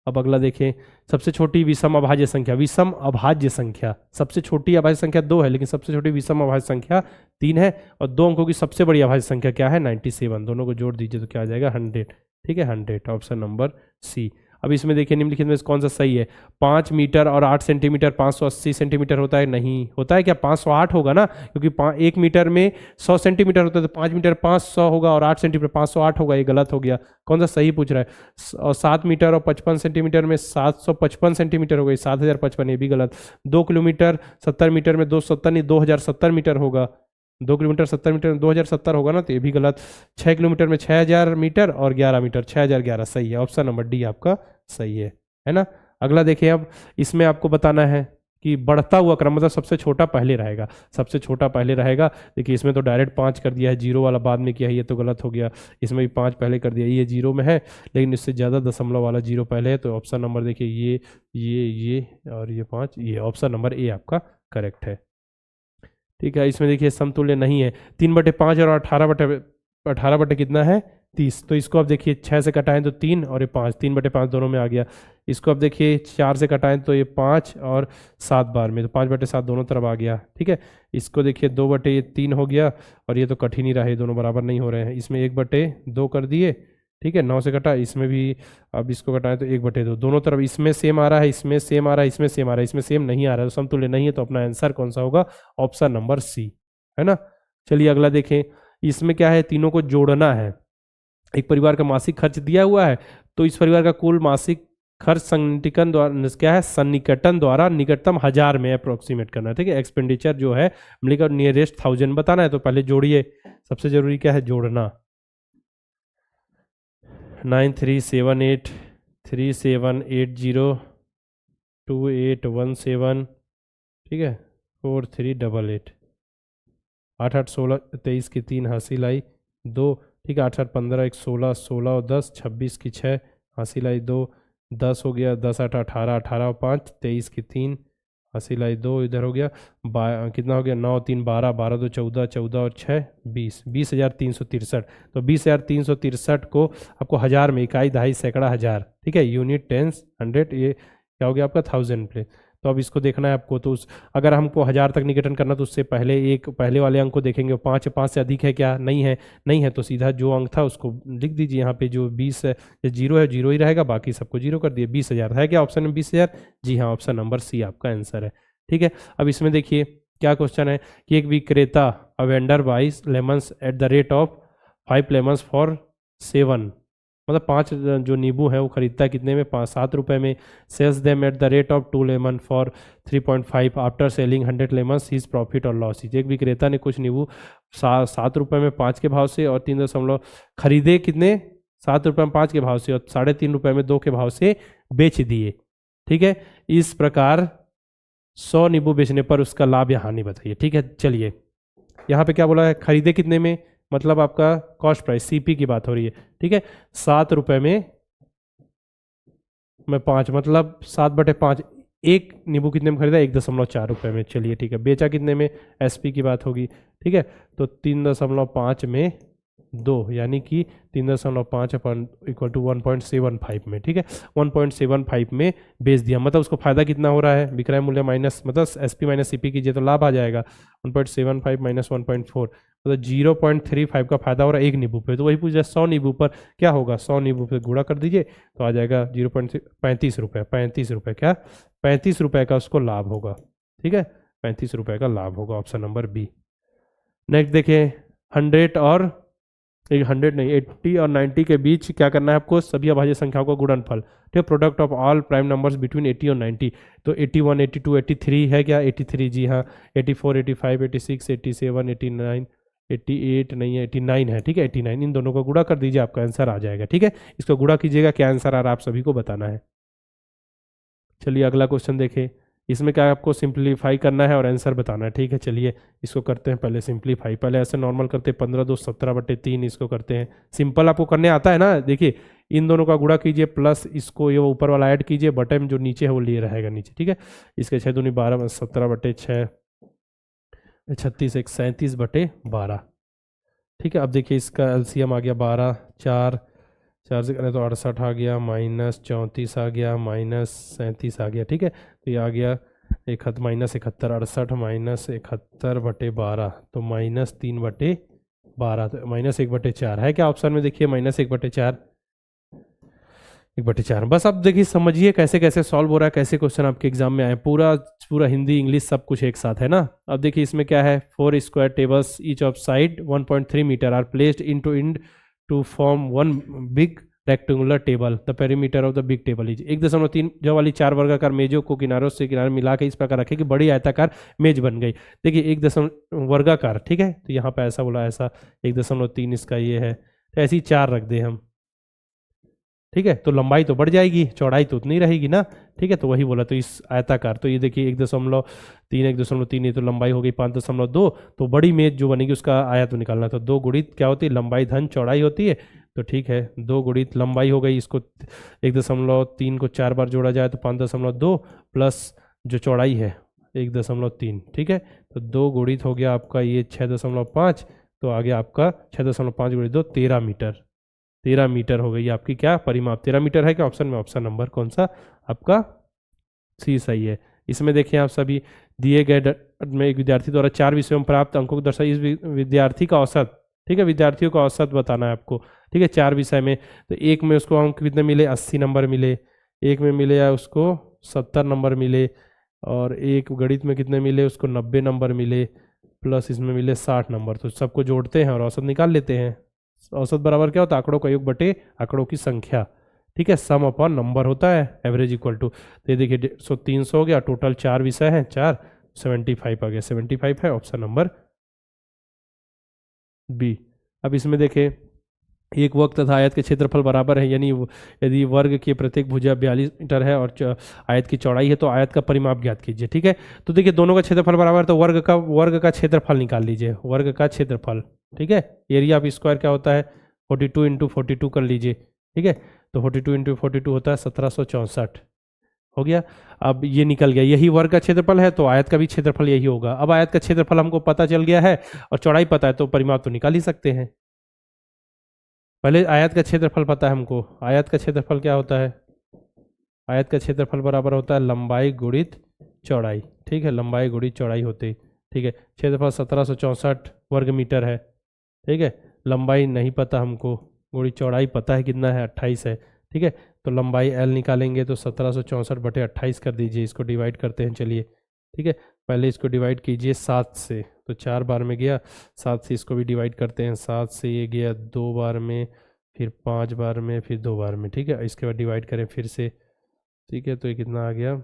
अब अगला देखें, सबसे छोटी विषम अभाज्य संख्या, विषम अभाज्य संख्या, सबसे छोटी अभाज्य संख्या 2 है, लेकिन सबसे छोटी विषम अभाज्य संख्या 3 है, और 2 अंकों की सबसे बड़ी अभाज्य संख्या क्या है, 97, दोनों को जोड़ दीजिए तो क्या आ जाएगा, 100, ठीक है, 100, ऑप्शन नंबर सी। अब इसमें देखिए निम्नलिखित में कौन सा सही है, 5 मीटर और 8 सेंटीमीटर 580 सेंटीमीटर होता है, नहीं होता है क्या, 508 होगा ना, क्योंकि 1 मीटर में 100 सेंटीमीटर होता है, तो 5 मीटर 500 होगा, और 8 सेंटीमीटर 508 होगा, ये गलत हो गया, कौन सा सही पूछ रहा है। और 7 मीटर और 55 सेंटीमीटर में 755 सेंटीमीटर हो गई, 7055, ये भी गलत। 2 किलोमीटर 70 मीटर में 270 नहीं, 2070 मीटर होगा, 2 किलोमीटर 70 मीटर में 2070 होगा ना, तो ये भी गलत। 6 किलोमीटर में 6000 मीटर और 11 मीटर 6011, सही है, ऑप्शन नंबर डी आपका सही है ना। अगला देखिए, अब इसमें आपको बताना है कि बढ़ता हुआ क्रम, मतलब सबसे छोटा पहले रहेगा, सबसे छोटा पहले रहेगा। देखिए इसमें तो डायरेक्ट 5 कर दिया है, 0 वाला बाद में किया है, ये तो गलत हो गया। इसमें भी 5 पहले कर दिया, ये 0 में है, लेकिन इससे ज़्यादा दशमलव वाला 0 पहले है, तो ऑप्शन नंबर देखिए ये और ये 5, ये ऑप्शन नंबर ए आपका करेक्ट है, ठीक है। इसमें देखिए समतुल्य नहीं है, 3/5 और 18 बटे कितना है, 30। तो इसको अब देखिए 6 से कटाएं तो 3 और ये 5, 3/5 दोनों में आ गया। इसको अब देखिए 4 से कटाएं तो ये 5 और 7 बार में, तो 5/7 दोनों तरफ आ गया। ठीक है, इसको देखिए 2/3 हो गया, और ये तो कट ही नहीं रहा है, दोनों बराबर नहीं हो रहे हैं। इसमें 1/2 कर दिए। ठीक है, 9 से कटा, इसमें भी अब इसको कटाएं तो 1/2 दोनों तरफ। इसमें सेम आ रहा है, इसमें सेम आ रहा है, इसमें सेम आ रहा है, इसमें सेम नहीं आ रहा है, तो समतुल्य नहीं है। तो अपना आंसर कौन सा होगा? ऑप्शन नंबर सी, है ना। चलिए अगला देखें। इसमें क्या है, तीनों को जोड़ना है। एक परिवार का मासिक खर्च दिया हुआ है, तो इस परिवार का कुल मासिक खर्च सन्निकटन द्वारा क्या है, सन्निकटन द्वारा निकटतम 1000 में अप्रोक्सीमेट करना है। ठीक है, एक्सपेंडिचर जो है मतलब नियरेस्ट 1000 बताना है। तो पहले जोड़िए, सबसे जरूरी क्या है, जोड़ना। 937837802817, ठीक है, 4388, 8 8 16 23 की 3 हासिल आई 2। ठीक है, 8 8 15 1 16 16 और 10 26 की 6 हासिल आई 2, 10 हो गया, 10 8 18 18 और 5 23 की 3 हासिल आई 2, इधर हो गया कितना हो गया, 9 3 12 12 2 14 14 और 6 20, 20,363। तो 20,363 को आपको 1000 में, इकाई दहाई सैकड़ा हज़ार, ठीक है, यूनिट टेंस 100, ये क्या हो गया आपका 1000 प्लेस। तो अब इसको देखना है आपको। तो अगर हमको 1000 तक निकटन करना, तो उससे पहले वाले अंक को देखेंगे। 5 से अधिक है क्या? नहीं है। नहीं है तो सीधा जो अंक था उसको लिख दीजिए यहाँ पे। जो 20 है, जीरो है, जीरो ही रहेगा, बाकी सबको जीरो कर दिए। 20,000 है क्या ऑप्शन में? 20,000, जी हाँ, ऑप्शन नंबर सी आपका आंसर है। ठीक है, अब इसमें देखिए क्या क्वेश्चन है कि एक विक्रेता vendor buys lemons at the rate of 5 lemons for 7, मतलब 5 जो नींबू है वो खरीदता है कितने में? 7 रुपये में। Sells them at the rate of 2 lemon for 3.5 after selling 100 lemons, his profit और लॉस। एक विक्रेता ने कुछ नींबू 7 रुपये में 5 के भाव से, और 3 खरीदे कितने? 7 रुपये में 5 के भाव से, और 3.5 रुपये में 2 के भाव से बेच दिए। ठीक है, इस प्रकार 100 नींबू बेचने पर उसका लाभ या हानि बताइए। ठीक है, चलिए यहाँ पे क्या बोला है, खरीदे कितने में, मतलब आपका कॉस्ट प्राइस सीपी की बात हो रही है। ठीक है, 7 रुपये में 5, मतलब 7/5। एक नींबू कितने में खरीदा? 1.4 रुपये में। चलिए ठीक है, बेचा कितने में? एसपी की बात होगी। ठीक है, तो 3.5 में 2, यानी कि 3.5 इक्वल टू 1.75 में। ठीक है, 1.75 में बेच दिया, मतलब उसको फायदा कितना हो रहा है? विक्रय मूल्य माइनस, मतलब एसपी माइनस सीपी कीजिए तो लाभ आ जाएगा। 1.75 माइनस 1.4, मतलब 0.35 का फायदा हो रहा है एक नींबू पे। तो वही पूछ रहा है 100 नींबू पर क्या होगा? 100 नींबू पे गुणा कर दीजिए तो आ जाएगा 0.35 रुपये। 35 रुपये क्या? 35 रुपये का उसको लाभ होगा। ठीक है, 35 रुपये का लाभ होगा, ऑप्शन नंबर बी। नेक्स्ट देखिए, 100 और 100 नहीं, 80 और 90 के बीच क्या करना है आपको? सभी अभाज्य संख्याओं का गुणनफल। ठीक है, product of all prime numbers between 80 और 90। तो 81 82 83 है क्या? 83, जी हाँ। 84 85 86 87 89 88 नहीं है, 89 है। ठीक है, 89, इन दोनों को गुणा कर दीजिए, आपका आंसर आ जाएगा। ठीक है, इसको गुणा कीजिएगा, क्या आंसर आ रहा है आप सभी को बताना है। चलिए अगला क्वेश्चन देखें। इसमें क्या आपको सिंप्लीफाई करना है और आंसर बताना है। ठीक है, चलिए इसको करते हैं पहले सिंप्लीफाई। पहले ऐसे नॉर्मल करते हैं, 15 2 17/3 इसको करते हैं। सिंपल आपको करने आता है ना? देखिए इन दोनों का गुणा कीजिए, प्लस इसको ये ऊपर वाला ऐड कीजिए, बटन जो नीचे है वो लिए रहेगा नीचे। ठीक है, इसके 6 दूनी 12, 17/6, 36 1 37/12। ठीक है, अब देखिए इसका एलसीएम आ गया 12, 4 से करें तो 68 आ गया, माइनस 34 आ गया, माइनस 37 आ गया। ठीक है, तो ये आ गया माइनस 71, 68 माइनस 71/12, तो माइनस 3/12, तो माइनस 1/4 है क्या ऑप्शन में? देखिए माइनस 1/4, 1/4। बस अब देखिए समझिए कैसे कैसे सॉल्व हो रहा है, कैसे क्वेश्चन आपके एग्जाम में आए। पूरा हिंदी इंग्लिश सब कुछ एक साथ है ना। अब देखिए इसमें क्या है, 4 square tables each of side 1.3 metre are placed into form one big rectangular table. The perimeter of the big table is 1.3 जो वाली 4 वर्गाकार मेजों को किनारों से किनारे मिला के इस प्रकार रखे कि बड़ी आयताकार मेज बन गई। देखिए 1 वर्गाकार, ठीक है, तो यहाँ पे ऐसा बोला, ऐसा 1.3 इसका ये है, तो ऐसी 4 रख दे हम। ठीक है, तो लंबाई तो बढ़ जाएगी, चौड़ाई तो उतनी रहेगी ना। ठीक है, तो वही बोला, तो इस आयताकार, तो ये देखिए 1.3 ये तो लंबाई हो गई 5.2, तो बड़ी मेज जो बनेगी उसका आयत तो निकालना। तो 2 गुणित क्या होती है? लंबाई धन चौड़ाई होती है। तो ठीक है, 2 गुणित लंबाई हो गई, इसको 1.3 को 4 बार जोड़ा जाए तो 5.2 प्लस जो चौड़ाई है 1.3। ठीक है, तो 2 गुणित हो गया आपका ये 6.5, तो आ गया आपका 6.5 गुणित 2 13 मीटर। 13 मीटर हो गई आपकी क्या परिमाप, 13 मीटर है क्या ऑप्शन में, ऑप्शन नंबर कौन सा आपका सी सही है। इसमें देखिए आप सभी दिए गए में एक विद्यार्थी द्वारा 4 विषयों में प्राप्त अंकों को दर्शाइए। इस विद्यार्थी का औसत, ठीक है, विद्यार्थियों का औसत बताना है आपको, ठीक है, 4 विषय में। तो एक में उसको अंक कितने मिले, 80 नंबर मिले, एक में मिले या उसको 70 नंबर मिले, और एक गणित में कितने मिले उसको 90 नंबर मिले, प्लस इसमें मिले 60 नंबर। तो सबको जोड़ते हैं और औसत निकाल लेते हैं। औसत बराबर क्या होता है, आंकड़ों का योग बटे आंकड़ों की संख्या, ठीक है, सम अपॉन नंबर होता है, एवरेज इक्वल टू। तो ये देखिए 300 हो गया, टोटल 4 विषय हैं, 4 75 आ गया, 75 है ऑप्शन नंबर बी। अब इसमें देखें एक वक्र तथा आयत के क्षेत्रफल बराबर है, यानी यदि वर्ग की प्रत्येक भुजा 42 मीटर है और आयत की चौड़ाई है तो आयत का परिमाप ज्ञात कीजिए, ठीक है। तो देखिए दोनों का क्षेत्रफल बराबर है, तो वर्ग का क्षेत्रफल निकाल लीजिए, वर्ग का क्षेत्रफल, ठीक है। एरिया ऑफ स्क्वायर क्या होता है 42 इंटू 42 कर लीजिए, ठीक है। तो 42 इंटू 42 होता है 1764 हो गया। अब ये निकल गया, यही वर्ग का क्षेत्रफल है तो आयत का भी क्षेत्रफल यही होगा। अब आयत का क्षेत्रफल हमको पता चल गया है और चौड़ाई पता है तो परिमाप तो निकाल ही सकते हैं। पहले आयत का क्षेत्रफल पता है हमको, आयत का क्षेत्रफल क्या होता है, आयत का क्षेत्रफल बराबर होता है लंबाई गुणित चौड़ाई, ठीक है, लंबाई गुणित चौड़ाई होती, ठीक है। क्षेत्रफल 1764 वर्ग मीटर है, ठीक है। लंबाई नहीं पता हमको, गुणित चौड़ाई पता है कितना है 28 है, ठीक है। तो लंबाई L निकालेंगे तो 1764 बटे 28 कर दीजिए, इसको डिवाइड करते हैं चलिए, ठीक है। पहले इसको डिवाइड कीजिए 7 से, तो 4 बार में गया, 7 से इसको भी डिवाइड करते हैं, 7 से ये गया 2 बार में, फिर 5 बार में, फिर 2 बार में, ठीक है। इसके बाद डिवाइड करें फिर से, ठीक है। तो ये कितना आ गया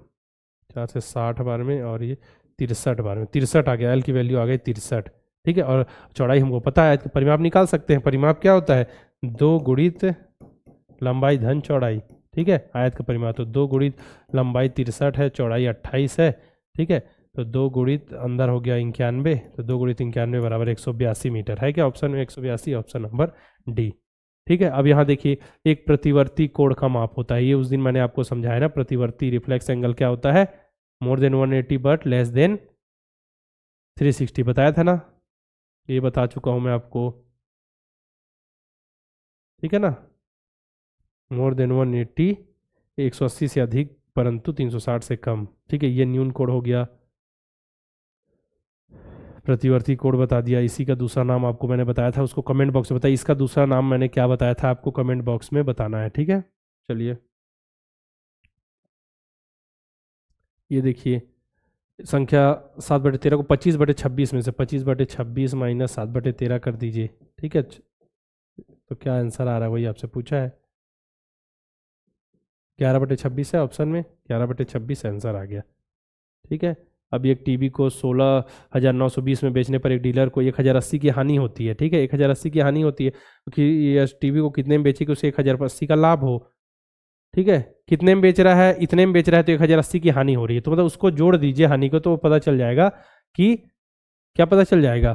4 से 60 बार में, और ये 63 बार में, 63 आ गया, L की वैल्यू आ गई 63, ठीक है। और चौड़ाई हमको पता है, परिमाप निकाल सकते हैं। परिमाप क्या होता है 2 गुणित लंबाई धन चौड़ाई, ठीक है। आयत का परिमाप तो 2 गुणित लंबाई 63 है, चौड़ाई 28 है, ठीक है। तो 2 गुणित अंदर हो गया 91, तो 2 गुणित 91 बराबर 182 मीटर है क्या ऑप्शन में, 182 ऑप्शन नंबर डी, ठीक है। अब यहाँ देखिए एक प्रतिवर्ती कोण का माप होता है, ये उस दिन मैंने आपको समझाया ना, प्रतिवर्ती रिफ्लेक्स एंगल क्या होता है, more than 180 but less than 360 बताया था ना, ये बता चुका हूँ मैं आपको, ठीक है ना। मोर देन 180 180 से अधिक परंतु 360 से कम, ठीक है, ये न्यून कोण हो गया। प्रतिवर्ती कोण बता दिया, इसी का दूसरा नाम आपको मैंने बताया था, उसको कमेंट बॉक्स में बताइए, इसका दूसरा नाम मैंने क्या बताया था आपको कमेंट बॉक्स में बताना है, ठीक है। चलिए ये देखिए संख्या 7/13 को 25/26 में से 25/26 माइनस 7/13 कर दीजिए, ठीक है। तो क्या आंसर आ रहा है वही आपसे पूछा है, 11/26 है ऑप्शन में, 11/26 आंसर आ गया, ठीक है। अब एक टीवी को 16,920 में बेचने पर एक डीलर को 1080 की हानि होती है, ठीक है, 1080 की हानि होती है, क्योंकि ये टीवी को कितने में बेची कि उसे 1080 का लाभ हो, ठीक है। कितने में बेच रहा है, इतने में बेच रहा है, तो 1080 की हानि हो रही है, तो मतलब उसको जोड़ दीजिए हानि को, तो पता चल जाएगा कि क्या पता चल जाएगा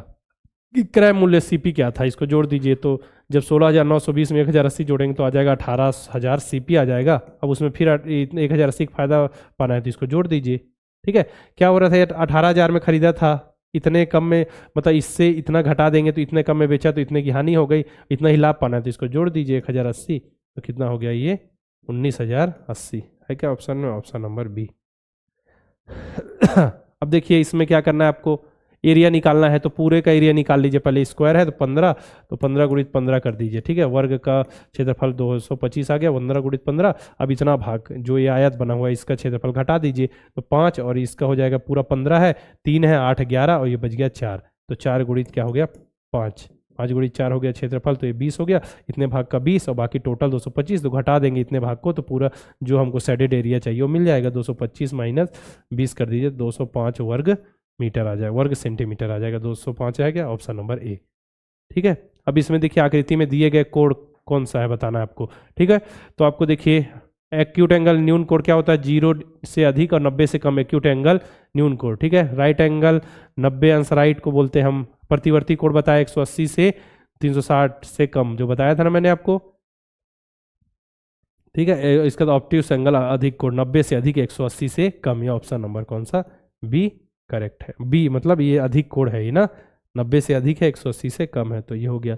कि क्रय मूल्य सीपी क्या था, इसको जोड़ दीजिए। तो जब 16,920 में 1080 जोड़ेंगे तो आ जाएगा 18,000 सीपी आ जाएगा। अब उसमें फिर 1080 का फायदा पाना है तो इसको जोड़ दीजिए, ठीक है। क्या हो रहा था 18,000 में खरीदा था, इतने कम में, मतलब इससे इतना घटा देंगे तो इतने कम में बेचा तो इतने की हानि हो गई, इतना ही लाभ पाना है तो इसको जोड़ दीजिए 1080, तो कितना हो गया ये 19,080 है क्या ऑप्शन में, ऑप्शन नंबर बी। अब देखिए इसमें क्या करना है आपको, एरिया निकालना है, तो पूरे का एरिया निकाल लीजिए, पहले स्क्वायर है तो 15, तो 15 गुणित 15 कर दीजिए, ठीक है। वर्ग का क्षेत्रफल 225 आ गया, 15 गुणित 15। अब इतना भाग जो ये आयत बना हुआ है इसका क्षेत्रफल घटा दीजिए, तो 5 और इसका हो जाएगा पूरा 15 है, 3 है 8 11 और ये बच गया 4, तो 4 गुणित क्या हो गया 5, 5 गुणित 4 हो गया क्षेत्रफल, तो ये 20 हो गया, इतने भाग का 20 और बाकी टोटल 225, तो घटा देंगे इतने भाग को तो पूरा जो हमको शेडेड एरिया चाहिए वो मिल जाएगा, 225 माइनस 20 कर दीजिए, 205 वर्ग मीटर आ जाएगा, वर्ग सेंटीमीटर आ जाएगा, 205 आ गया ऑप्शन नंबर ए, ठीक है। अब इसमें देखिए आकृति में दिए गए कोण कौन सा है बताना है आपको, ठीक है। तो आपको देखिए एक्यूट एंगल न्यून कोण क्या होता है, 0 से अधिक और 90 से कम एक्यूट एंगल न्यून कोण, ठीक है। राइट एंगल 90 अंश राइट को बोलते हैं हम। प्रतिवर्ती कोण बताया 180 से 360 से कम, जो बताया था ना मैंने आपको, ठीक है। इसका तो ऑब्ट्यूस एंगल अधिक कोण 90 से अधिक 180 से कम, ये ऑप्शन नंबर कौन सा बी करेक्ट है, बी मतलब ये अधिक कोण है ये ना, 90 से अधिक है 180 से कम है, तो ये हो गया।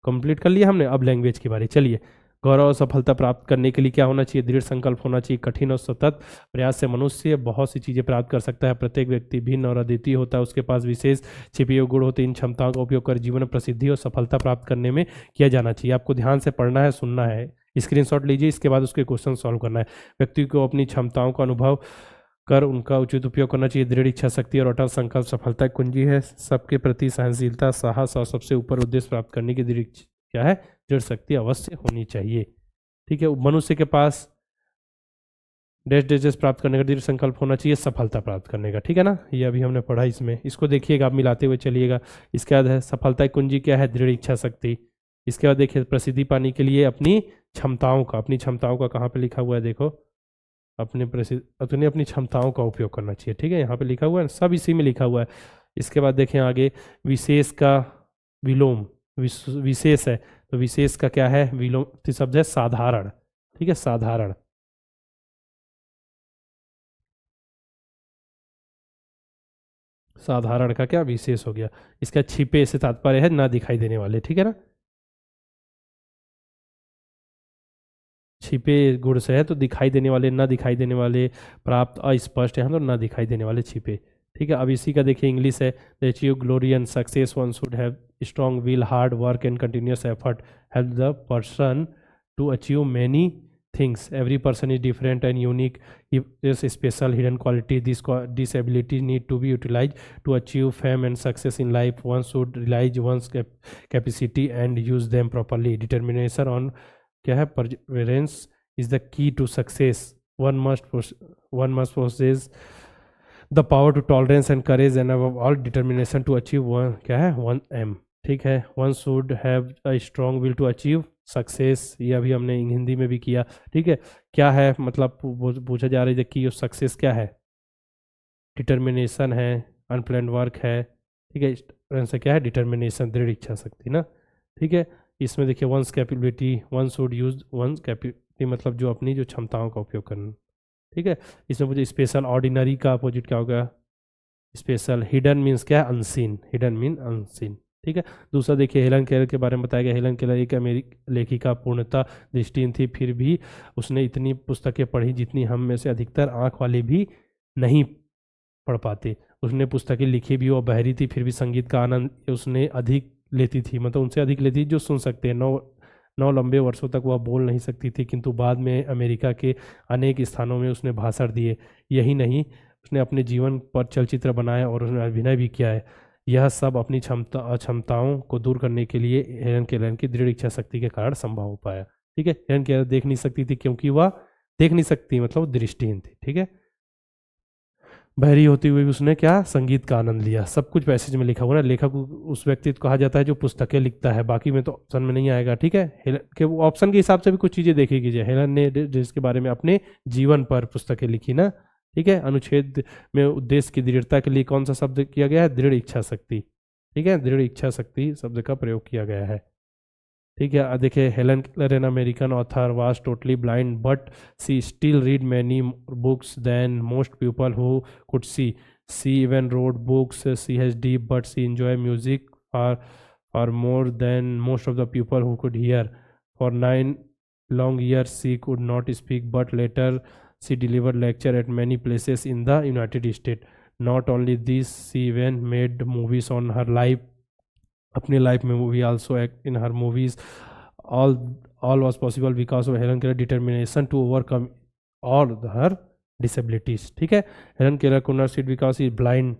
कंप्लीट कर लिया हमने। अब लैंग्वेज की बारी। चलिए, गौरव और सफलता प्राप्त करने के लिए क्या होना चाहिए? दृढ़ संकल्प होना चाहिए। कठिन और सतत प्रयास से मनुष्य बहुत सी चीज़ें प्राप्त कर सकता है। प्रत्येक व्यक्ति भिन्न और अद्वितीय होता है, उसके पास विशेष छिपे हुए गुण होते हैं। इन क्षमताओं का उपयोग कर जीवन में प्रसिद्धि और सफलता प्राप्त करने में किया जाना चाहिए। आपको ध्यान से पढ़ना है, सुनना है, स्क्रीनशॉट लीजिए, इसके बाद उसके क्वेश्चन सॉल्व करना है। व्यक्ति को अपनी क्षमताओं का अनुभव कर उनका उचित उपयोग करना चाहिए। दृढ़ इच्छा शक्ति और अटल संकल्प सफलता की कुंजी है। सबके प्रति सहनशीलता, साहस और सबसे ऊपर उद्देश्य प्राप्त करने की दृढ़ क्या है? दृढ़ शक्ति अवश्य होनी चाहिए। ठीक है, मनुष्य के पास डैश डैश प्राप्त करने का दृढ़ संकल्प होना चाहिए, सफलता प्राप्त करने का। ठीक है ना, ये अभी हमने पढ़ा इसमें, इसको देखिएगा, आप मिलाते हुए चलिएगा। इसके बाद है सफलता की कुंजी क्या है? दृढ़ इच्छा शक्ति। इसके बाद देखिए प्रसिद्धि पाने के लिए अपनी क्षमताओं का कहाँ पे लिखा हुआ है? देखो, अपनी क्षमताओं का उपयोग करना चाहिए। ठीक है, यहाँ पे लिखा हुआ है, सब इसी में लिखा हुआ है। इसके बाद देखें आगे, विशेष का विलोम, विशेष है तो विशेष का क्या है? विलोम शब्द है साधारण। ठीक है, साधारण। साधारण का क्या? विशेष हो गया। इसका छिपे से तात्पर्य है ना दिखाई देने वाले। ठीक है ना, छिपे गुण से है तो दिखाई देने वाले, ना दिखाई देने वाले, प्राप्त अस्पष्ट, यहाँ तो ना दिखाई देने वाले, छिपे। ठीक है, अब इसी का देखिए इंग्लिश है, to achieve glory and success one should have strong will, hard work and continuous effort help the person to achieve many things. Every person is different and unique. If there's a special hidden quality, this ability need to be utilized to achieve fame and success in life. One should realize one's capacity and use them properly. Determination on क्या है? Perseverance is the key to success. One must possess the power to tolerance and courage and above all determination to achieve one क्या है? One aim. ठीक है, one should have a strong will to achieve success, ये अभी हमने हिंदी में भी किया। ठीक है, क्या है मतलब पूछा जा रहा है कि सक्सेस क्या है? डिटर्मिनेशन है, अनप्लान्ड वर्क है। ठीक है, आंसर क्या है? डिटर्मिनेशन, दृढ़ इच्छा शक्ति ना। ठीक है, इसमें देखिए one's capability, one should use one's capability मतलब जो अपनी जो क्षमताओं का उपयोग करना। ठीक है, इसमें मुझे स्पेशल, ऑर्डिनरी का अपोजिट क्या होगा? स्पेशल। हिडन मीन्स क्या है? Unseen, hidden mean unseen. ठीक है, दूसरा देखिए हेलन केलर के बारे में बताया गया। हेलन केलर एक अमेरिकी लेखिका, पूर्णतः दृष्टिहीन थी, फिर भी उसने इतनी पुस्तकें पढ़ी जितनी हम में से अधिकतर आँख वाले भी नहीं पढ़ पाते। उसने पुस्तकें लिखी भी, वो बहरी थी, फिर भी संगीत का आनंद उसने अधिक लेती थी, मतलब उनसे अधिक लेती थी जो सुन सकते हैं। 9 लंबे वर्षों तक वह बोल नहीं सकती थी, किंतु बाद में अमेरिका के अनेक स्थानों में उसने भाषण दिए। यही नहीं, उसने अपने जीवन पर चलचित्र बनाया और उसने अभिनय भी किया है। यह सब अपनी अक्षमताओं को दूर करने के लिए हेलन केलर की दृढ़ इच्छा शक्ति के कारण संभव हो पाया। ठीक है, हेलन केलर देख नहीं सकती थी क्योंकि वह देख नहीं सकती, मतलब वो दृष्टिहीन थी। ठीक है, बहरी होती हुई उसने क्या? संगीत का आनंद लिया। सब कुछ पैसेज में लिखा हुआ ना। लेखक उस व्यक्ति को कहा जाता है जो पुस्तकें लिखता है, बाकी में तो ऑप्शन में नहीं आएगा। ठीक है, हेलन के ऑप्शन के हिसाब से भी कुछ चीज़ें देखी कीजिए। हेलन ने जिसके बारे में अपने जीवन पर पुस्तकें लिखी ना। ठीक है, अनुच्छेद में उद्देश्य की दृढ़ता के लिए कौन सा शब्द किया गया है? दृढ़ इच्छा शक्ति। ठीक है, दृढ़ इच्छा शक्ति शब्द का प्रयोग किया गया है। ठीक है, देखिए Helen Keller an American author was totally blind but she still read many books than most people who could see even read books, she has deaf but she enjoy music for more than most of the people who could hear. For 9 long years she could not speak, but later she delivered lecture at many places in the United States. Not only this, she even made movies on her life, अपने life में movie, also act in her movies. All was possible because of Helen Keller determination to overcome all her disabilities. ठीक है, Helen Keller could not sit because she is blind.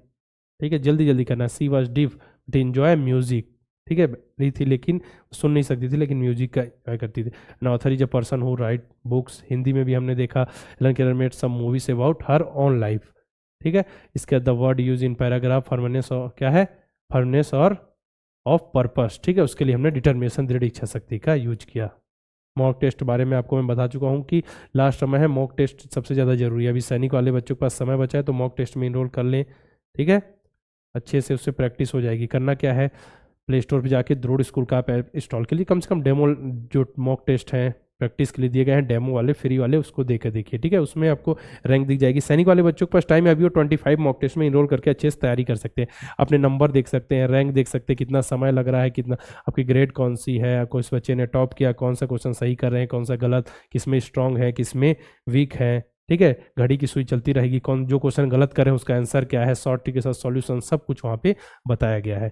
ठीक है, जल्दी जल्दी करना। She was deaf but enjoy music. ठीक है, नहीं थी लेकिन सुन नहीं सकती थी, लेकिन म्यूजिक का एंजॉय करती थी। ना author is a person who write books, Hindi में भी हमने देखा। Helen Keller made some movies about her own life. ठीक है, इसके the word use in paragraph firmness और क्या है? फर्मनेस और ऑफ पर्पस। ठीक है, उसके लिए हमने डिटर्मिनेशन, दृढ़ इच्छा शक्ति का यूज किया। मॉक टेस्ट बारे में आपको मैं बता चुका हूँ कि लास्ट समय है, मॉक टेस्ट सबसे ज़्यादा जरूरी है। अभी सैनिक वाले बच्चों के पास समय बचा है तो मॉक टेस्ट में इनरोल कर लें। ठीक है, अच्छे से उससे प्रैक्टिस हो जाएगी। करना क्या है? प्ले स्टोर पर जाके दृढ़ स्कूल का ऐप इंस्टॉल के लिए कम से कम डेमो जो मॉक टेस्ट हैं प्रैक्टिस के लिए दिए गए हैं, डेमो वाले फ्री वाले, उसको देकर देखिए, ठीक है। उसमें आपको रैंक दिख जाएगी। सैनिक वाले बच्चों के पास टाइम है अभी, वो 25 मॉक टेस्ट में इनरोल करके अच्छे से तैयारी कर सकते हैं, अपने नंबर देख सकते हैं, रैंक देख सकते हैं, कितना समय लग रहा है, कितना आपकी ग्रेड कौन सी है, किस बच्चे ने टॉप किया, कौन सा क्वेश्चन सही कर रहे हैं, कौन सा गलत, किसमें स्ट्रांग है, किसमें वीक है, ठीक है। घड़ी की सुई चलती रहेगी, कौन जो क्वेश्चन गलत करे उसका आंसर क्या है, शॉर्ट ट्रिक के साथ सॉल्यूशन, सब कुछ वहाँ पे बताया गया है,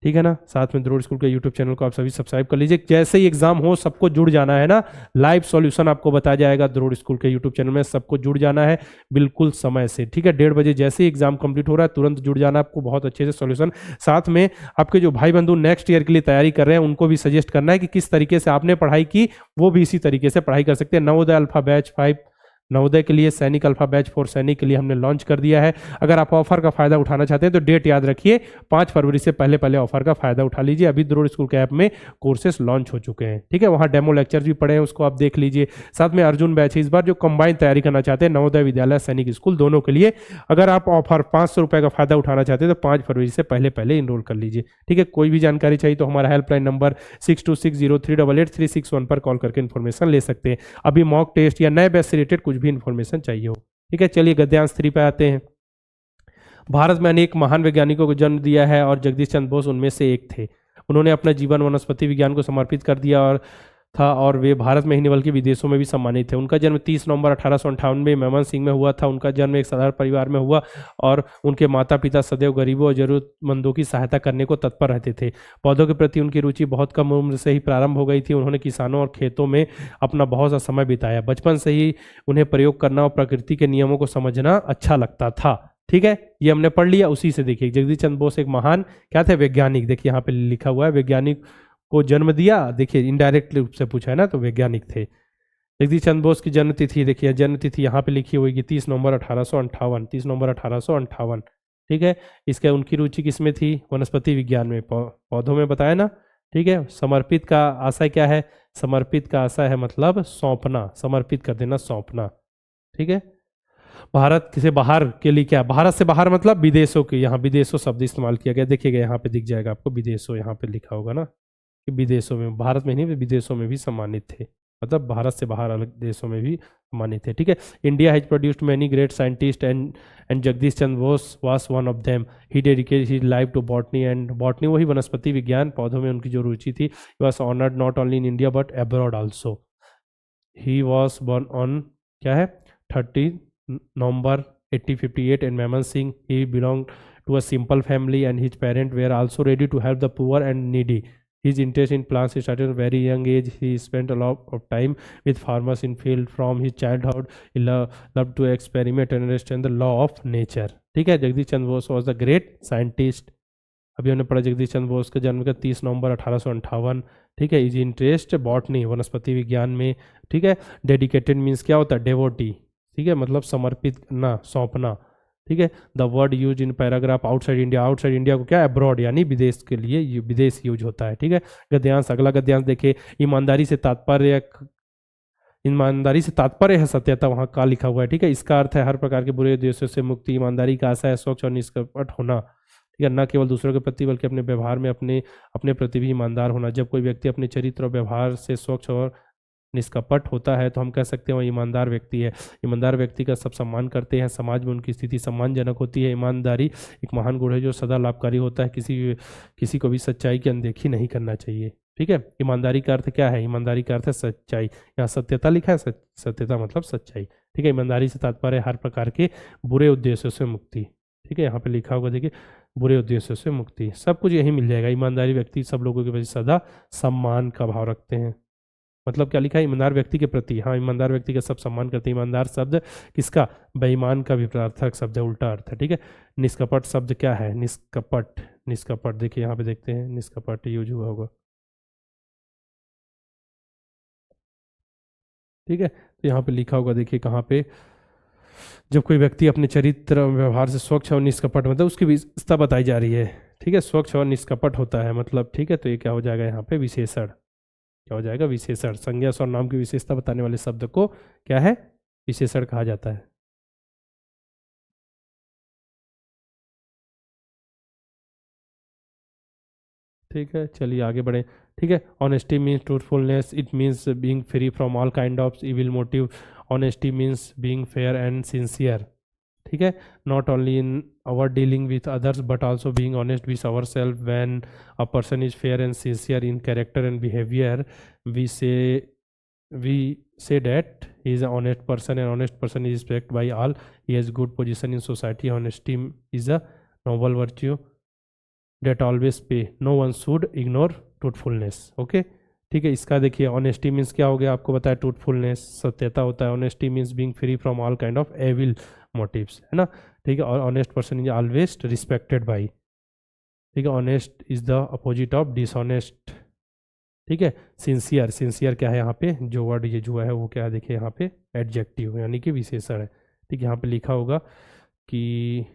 ठीक है ना। साथ में द्रोड़ स्कूल के यूट्यूब चैनल को आप सभी सब्सक्राइब कर लीजिए, जैसे ही एग्जाम हो सबको जुड़ जाना है ना, लाइव सॉल्यूशन आपको बताया जाएगा द्रोड़ स्कूल के यूट्यूब चैनल में, सबको जुड़ जाना है बिल्कुल समय से, ठीक है। 1:30 बजे जैसे ही एग्जाम कंप्लीट हो रहा है तुरंत जुड़ जाना, आपको बहुत अच्छे से सॉल्यूशन। साथ में आपके जो भाई बंधु नेक्स्ट ईयर के लिए तैयारी कर रहे हैं उनको भी सजेस्ट करना है कि किस तरीके से आपने पढ़ाई की, वो भी इसी तरीके से पढ़ाई कर सकते हैं। नवोदय अल्फा बैच 5 नवोदय के लिए, सैनिक अल्फा बैच 4 सैनिक के लिए हमने लॉन्च कर दिया है। अगर आप ऑफर का फायदा उठाना चाहते हैं तो डेट याद रखिए, 5 फरवरी से पहले पहले ऑफर का फायदा उठा लीजिए। अभी द्रोड़ स्कूल के ऐप में कोर्सेस लॉन्च हो चुके हैं, ठीक है। वहाँ डेमो लेक्चर भी पड़े हैं, उसको आप देख लीजिए। साथ में अर्जुन बैच है इस बार, जो कंबाइन तैयारी करना चाहते हैं, नवोदय विद्यालय सैनिक स्कूल दोनों के लिए। अगर आप ऑफर 500 रुपये का फायदा उठाना चाहते हैं तो 5 फरवरी से पहले पहले इनरोल कर लीजिए, ठीक है। कोई भी जानकारी चाहिए तो हमारा हेल्पलाइन नंबर 6260388361 पर कॉल करके इन्फॉर्मेशन ले सकते हैं। अभी मॉक टेस्ट या नए बैच से रिलेटेड कुछ भी इन्फॉर्मेशन चाहिए हो, ठीक है। चलिए गद्यांश 3 पे आते हैं। भारत में अनेक महान वैज्ञानिकों को जन्म दिया है और जगदीश चंद्र बोस उनमें से एक थे। उन्होंने अपना जीवन वनस्पति विज्ञान को समर्पित कर दिया और वे भारत में ही नहीं बल्कि विदेशों में भी सम्मानित थे। उनका जन्म 30 नवंबर 1858 में मैमनसिंह में हुआ था। उनका जन्म एक साधारण परिवार में हुआ और उनके माता पिता सदैव गरीबों और जरूरतमंदों की सहायता करने को तत्पर रहते थे। पौधों के प्रति उनकी रुचि बहुत कम उम्र से ही प्रारंभ हो गई थी। उन्होंने किसानों और खेतों में अपना बहुत सा समय बिताया। बचपन से ही उन्हें प्रयोग करना और प्रकृति के नियमों को समझना अच्छा लगता था, ठीक है। ये हमने पढ़ लिया। उसी से देखिए, जगदीश चंद्र बोस एक महान क्या थे, वैज्ञानिक। देखिए यहाँ पे लिखा हुआ है वैज्ञानिक को जन्म दिया, देखिए इनडायरेक्ट रूप से पूछा है ना, तो वैज्ञानिक थे। जगदीश चंद्र बोस की जन्म तिथि देखिए, जन्म तिथि यहाँ पे लिखी हुई 30 नवंबर 1858, 30 नवंबर 1858, ठीक है। इसके उनकी रुचि किसमें थी, वनस्पति विज्ञान में, पौधों में बताया ना, ठीक है। समर्पित का आशय क्या है, समर्पित का आशय है मतलब सौंपना, समर्पित कर देना, सौंपना, ठीक है। भारत से बाहर के लिए क्या, भारत से बाहर मतलब विदेशों के, यहाँ विदेशों शब्द इस्तेमाल किया गया, देखिएगा यहाँ पे दिख जाएगा आपको, विदेशों यहाँ पे लिखा होगा ना कि विदेशों में, भारत में नहीं विदेशों में भी सम्मानित थे, मतलब भारत से बाहर अलग देशों में भी सम्मानित थे, ठीक है। India has produced many great scientist and Jagadish Chandra Bose was one of them. He dedicated his life to botany and botany, वही वनस्पति विज्ञान, पौधों में उनकी जो रुचि थी। He was honoured not only in India but abroad also. He was born on क्या है 30 November 1858 in Mymensingh. He belonged to a simple family and his parents were also ready to help the poor and needy. His interest in plants started at a very young age. He spent a lot of time with farmers in field from his childhood. He loved to experiment and understand the law of nature. ठीक है, Jagadish Chandra Bose was the great scientist. अभी हमने पढ़ा जगदीश चंद्र बोस का जन्म का 30 नवंबर 1858, ठीक है। इज इंटरेस्ट बॉटनी, वनस्पति विज्ञान में, ठीक है। डेडिकेटेड मीन्स क्या होता है, डेवोटी, ठीक है, मतलब समर्पित करना, सौंपना, ठीक है। The word use in paragraph outside India, outside India को क्या, अब्रॉड, यानी विदेश के लिए, विदेश यूज होता है, ठीक है। गद्यांश, अगला गद्यांश देखिए, ईमानदारी से तात्पर्य, ईमानदारी से तात्पर्य है सत्यता, वहाँ का लिखा हुआ है, ठीक है। इसका अर्थ है हर प्रकार के बुरे उद्देश्यों से मुक्ति। ईमानदारी का आशा है स्वच्छ और निष्कपट होना, ठीक है, न केवल दूसरों के प्रति बल्कि अपने व्यवहार में अपने प्रति भी ईमानदार होना। जब कोई व्यक्ति अपने चरित्र और व्यवहार से स्वच्छ और निष्कपट होता है तो हम कह सकते हैं वह ईमानदार व्यक्ति है। ईमानदार व्यक्ति का सब सम्मान करते हैं, समाज में उनकी स्थिति सम्मानजनक होती है। ईमानदारी एक महान गुण है जो सदा लाभकारी होता है। किसी को भी सच्चाई की अनदेखी नहीं करना चाहिए, ठीक है। ईमानदारी का अर्थ क्या है, ईमानदारी का अर्थ है सच्चाई, यहाँ सत्यता लिखा है, सत्यता मतलब सच्चाई, ठीक है। ईमानदारी से तात्पर्य हर प्रकार के बुरे उद्देश्यों से मुक्ति, ठीक है। यहाँ पे लिखा होगा देखिए, बुरे उद्देश्यों से मुक्ति, सब कुछ यही मिल जाएगा। ईमानदारी व्यक्ति सब लोगों के प्रति सदा सम्मान का भाव रखते हैं, मतलब क्या लिखा है, ईमानदार व्यक्ति के प्रति, हाँ, ईमानदार व्यक्ति का सब सम्मान करते हैं। ईमानदार शब्द किसका, बेईमान का विपरीतार्थक शब्द है, उल्टा अर्थ है, ठीक है। निष्कपट शब्द क्या है, निष्कपट, निष्कपट देखिए यहाँ पे देखते हैं, निष्कपट यूज हुआ होगा, ठीक है। तो यहाँ पे लिखा होगा देखिए कहाँ पे, जब कोई व्यक्ति अपने चरित्र व्यवहार से स्वच्छ और निष्कपट, मतलब उसकी विशेषता बताई जा रही है, ठीक है। स्वच्छ और निष्कपट होता है मतलब, ठीक है। तो ये क्या हो जाएगा यहाँ पे, विशेषण, क्या हो जाएगा, विशेषण। संज्ञा और नाम की विशेषता बताने वाले शब्द को क्या है, विशेषण कहा जाता है। ठीक है, चलिए आगे बढ़े। ठीक है, honesty means truthfulness, it means being free from all kind of evil motive. Honesty means being fair and sincere. ठीक है, not only in our dealing with others but also being honest with our self. When a person is fair and sincere in character and behaviour, we say that he is an honest person, and honest person is respected by all. He has good position in society. Honesty is a noble virtue that always pay. No one should ignore truthfulness. Okay, ठीक है। इसका देखिए, honesty means क्या हो गया, आपको बताया truthfulness, सत्यता होता है। Honesty means being free from all kind of evil motives, है ना। ठीक है, और honest person is always respected by. ठीक है, honest is the opposite of dishonest. ठीक है, सिंसियर, सिंसियर क्या है यहाँ पे, जो वर्ड ये जो है वो क्या है, देखिए यहाँ पे एडजेक्टिव यानी कि विशेषण है। ठीक है, यहाँ पे लिखा होगा कि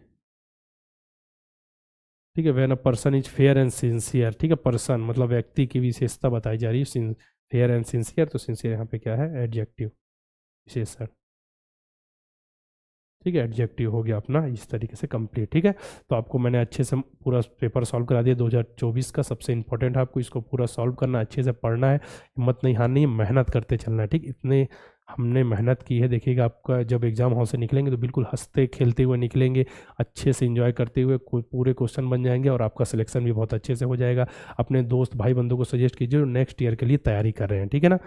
ठीक है, when a person is fair and sincere. ठीक है, पर्सन मतलब व्यक्ति की विशेषता बताई जा रही है, फेयर एंड सिंसियर, तो सिंसियर यहाँ पे क्या है, एडजेक्टिव, विशेषण। ठीक है, एडजेक्टिव हो गया अपना इस तरीके से कंप्लीट। ठीक है, तो आपको मैंने अच्छे से पूरा पेपर सॉल्व करा दिया 2024 का। सबसे इंपॉर्टेंट है आपको इसको पूरा सॉल्व करना, अच्छे से पढ़ना है, हिम्मत नहीं हारनी है, मेहनत करते चलना है। ठीक, इतने हमने मेहनत की है, देखिएगा आपका जब एग्जाम हॉल से निकलेंगे तो बिल्कुल हंसते खेलते हुए निकलेंगे, अच्छे से एंजॉय करते हुए पूरे क्वेश्चन बन जाएंगे और आपका सिलेक्शन भी बहुत अच्छे से हो जाएगा। अपने दोस्त भाई बंधु को सजेस्ट कीजिए जो नेक्स्ट ईयर के लिए तैयारी कर रहे हैं। ठीक है ना,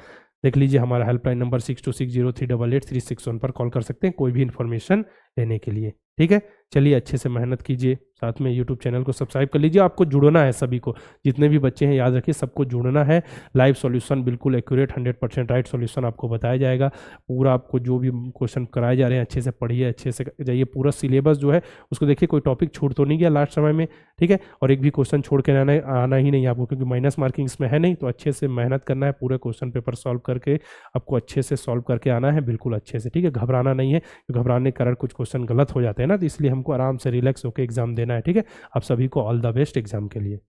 देख लीजिए हमारा हेल्पलाइन नंबर 6260388361 पर कॉल कर सकते हैं कोई भी इन्फॉर्मेशन लेने के लिए। ठीक है, चलिए अच्छे से मेहनत कीजिए, साथ में यूट्यूब चैनल को सब्सक्राइब कर लीजिए। आपको जुड़ना है, सभी को, जितने भी बच्चे हैं याद रखिए सबको जुड़ना है। लाइव सॉल्यूशन बिल्कुल एक्यूरेट 100% राइट सॉल्यूशन आपको बताया जाएगा। पूरा आपको जो भी क्वेश्चन कराए जा रहे हैं अच्छे से पढ़िए, अच्छे से जाइए। पूरा सिलेबस जो है उसको देखिए, कोई टॉपिक छूट तो नहीं गया लास्ट समय में। ठीक है, और एक भी क्वेश्चन छोड़ के आना ही नहीं आपको, क्योंकि माइनस मार्किंग इसमें है नहीं। तो अच्छे से मेहनत करना है, पूरे क्वेश्चन पेपर सॉल्व करके आपको अच्छे से सॉल्व करके आना है, बिल्कुल अच्छे से। ठीक है, घबराना नहीं है, घबराने के कारण कुछ क्वेश्चन गलत हो जाते हैं ना, तो इसलिए हमको आराम से रिलैक्स होकर एग्जाम देना है। ठीक है, आप सभी को ऑल द बेस्ट एग्जाम के लिए।